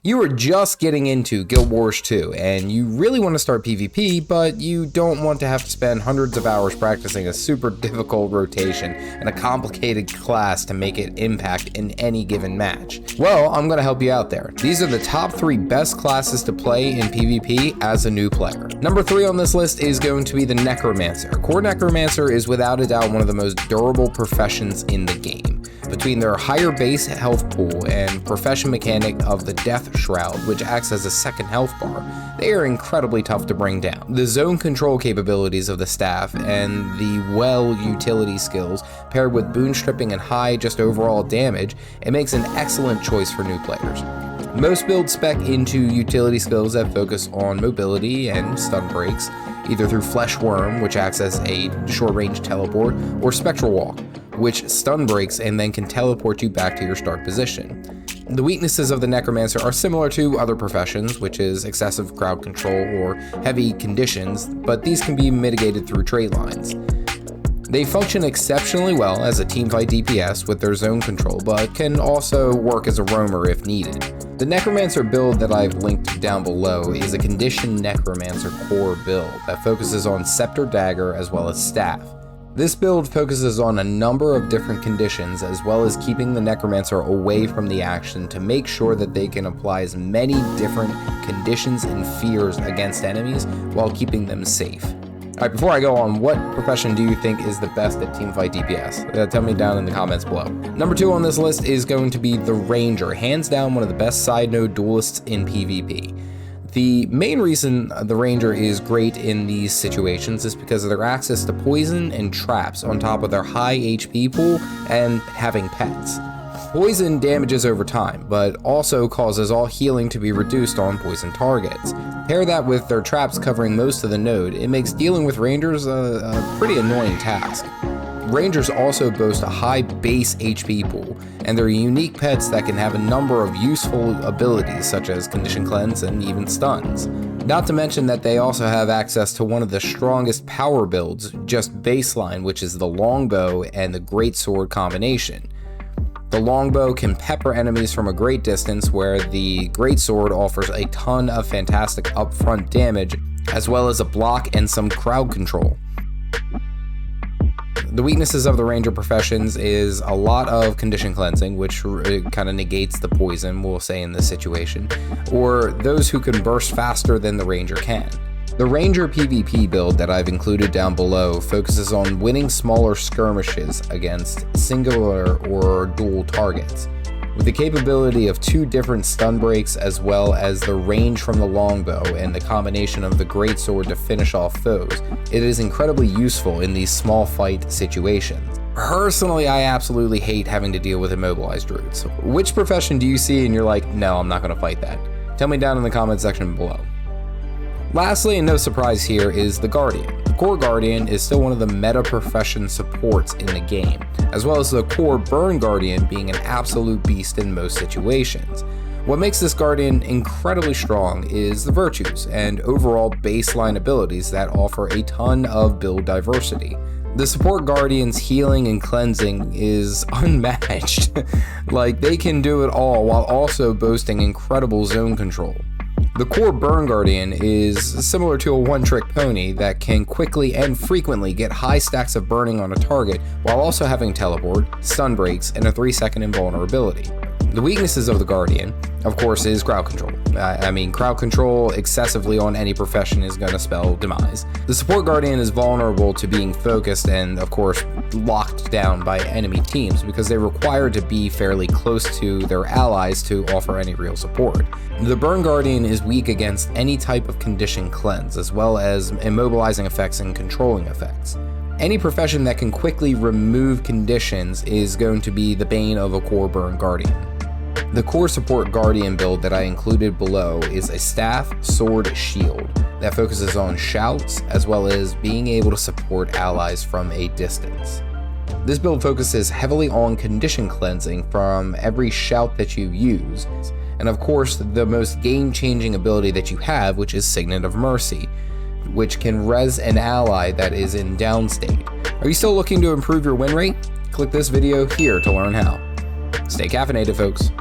You are just getting into Guild Wars 2, and you really want to start PvP, but you don't want to have to spend hundreds of hours practicing a super difficult rotation and a complicated class to make it impact in any given match. Well, I'm going to help you out there. These are the top 3 best classes to play in PvP as a new player. Number 3 on this list is going to be the Necromancer. Core Necromancer is without a doubt one of the most durable professions in the game. Between their higher base health pool and profession mechanic of the Death Shroud, which acts as a second health bar, they are incredibly tough to bring down. The zone control capabilities of the staff and the utility skills paired with boon stripping and high just overall damage, it makes an excellent choice for new players. Most builds spec into utility skills that focus on mobility and stun breaks, either through Flesh Worm, which acts as a short-range teleport, or Spectral Walk, which stun breaks and then can teleport you back to your start position. The weaknesses of the Necromancer are similar to other professions, which is excessive crowd control or heavy conditions, but these can be mitigated through trait lines. They function exceptionally well as a teamfight DPS with their zone control, but can also work as a roamer if needed. The Necromancer build that I've linked down below is a conditioned Necromancer core build that focuses on Scepter Dagger as well as Staff. This build focuses on a number of different conditions as well as keeping the Necromancer away from the action to make sure that they can apply as many different conditions and fears against enemies while keeping them safe. Alright, before I go on, what profession do you think is the best at teamfight DPS? Tell me down in the comments below. Number 2 on this list is going to be the Ranger, hands down one of the best side node duelists in PvP. The main reason the Ranger is great in these situations is because of their access to poison and traps on top of their high HP pool and having pets. Poison damages over time, but also causes all healing to be reduced on poison targets. Pair that with their traps covering most of the node, it makes dealing with Rangers a pretty annoying task. Rangers also boast a high base HP pool, and they're unique pets that can have a number of useful abilities such as Condition Cleanse and even stuns. Not to mention that they also have access to one of the strongest power builds, just baseline, which is the Longbow and the Greatsword combination. The Longbow can pepper enemies from a great distance, where the Greatsword offers a ton of fantastic upfront damage, as well as a block and some crowd control. The weaknesses of the Ranger professions is a lot of condition cleansing, which kind of negates the poison, we'll say in this situation, or those who can burst faster than the Ranger can. The Ranger PvP build that I've included down below focuses on winning smaller skirmishes against singular or dual targets. With the capability of 2 different stun breaks as well as the range from the Longbow and the combination of the Greatsword to finish off foes, it is incredibly useful in these small fight situations. Personally, I absolutely hate having to deal with immobilized druids. Which profession do you see and you're like, no, I'm not going to fight that? Tell me down in the comment section below. Lastly, and no surprise here, is the Guardian. The core Guardian is still one of the meta profession supports in the game, as well as the core Burn Guardian being an absolute beast in most situations. What makes this Guardian incredibly strong is the virtues and overall baseline abilities that offer a ton of build diversity. The support Guardian's healing and cleansing is unmatched. Like, they can do it all while also boasting incredible zone control. The core Burn Guardian is similar to a one-trick pony that can quickly and frequently get high stacks of burning on a target while also having teleport, stun breaks, and a 3-second invulnerability. The weaknesses of the Guardian, of course, is crowd control. Crowd control excessively on any profession is going to spell demise. The support Guardian is vulnerable to being focused and, of course, locked down by enemy teams because they're required to be fairly close to their allies to offer any real support. The Burn Guardian is weak against any type of condition cleanse, as well as immobilizing effects and controlling effects. Any profession that can quickly remove conditions is going to be the bane of a core Burn Guardian. The core support Guardian build that I included below is a staff, sword, shield that focuses on shouts as well as being able to support allies from a distance. This build focuses heavily on condition cleansing from every shout that you use, and of course the most game-changing ability that you have, which is Signet of Mercy, which can res an ally that is in down state. Are you still looking to improve your win rate? Click this video here to learn how. Stay caffeinated, folks.